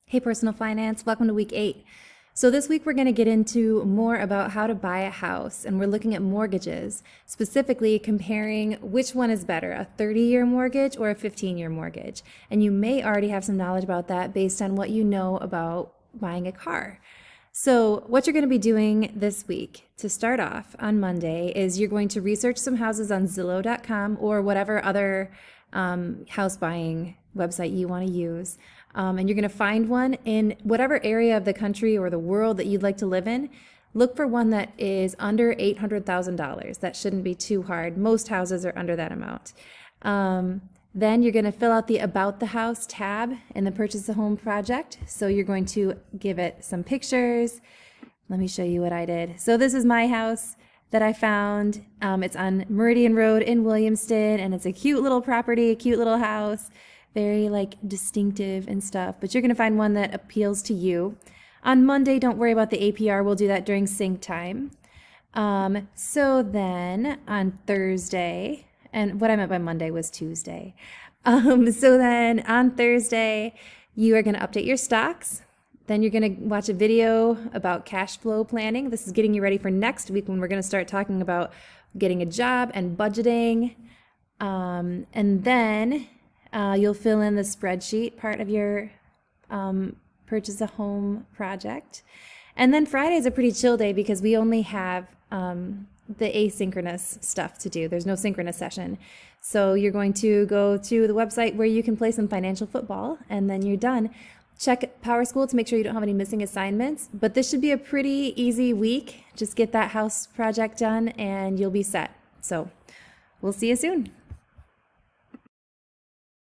Hey, Personal Finance, welcome to week 8. So, this week we're going to get into more about how to buy a house, and we're looking at mortgages, specifically comparing which one is better, a 30-year mortgage or a 15-year mortgage. And you may already have some knowledge about that based on what you know about buying a car. So, what you're going to be doing this week to start off on Monday is you're going to research some houses on Zillow.com or whatever other house buying website you want to use. And you're going to find one in whatever area of the country or the world that you'd like to live in. Look for one that is under $800,000. That shouldn't be too hard. Most houses are under that amount. Then you're going to fill out the About the House tab in the Purchase a Home project. So you're going to give it some pictures. Let me show you what I did. So this is my house that I found. It's on Meridian Road in Williamston, and it's a cute little property, a cute little house, very like distinctive and stuff, but you're going to find one that appeals to you. On Monday, don't worry about the APR. We'll do that during sync time. So then on Thursday, and what I meant by Monday was Tuesday. So then on Thursday, you are going to update your stocks. Then you're going to watch a video about cash flow planning. This is getting you ready for next week when we're going to start talking about getting a job and budgeting. And then you'll fill in the spreadsheet part of your Purchase a Home project. And then Friday is a pretty chill day because we only have the asynchronous stuff to do. There's no synchronous session. So you're going to go to the website where you can play some financial football, and then you're done. Check PowerSchool to make sure you don't have any missing assignments. But this should be a pretty easy week. Just get that house project done and you'll be set. So we'll see you soon.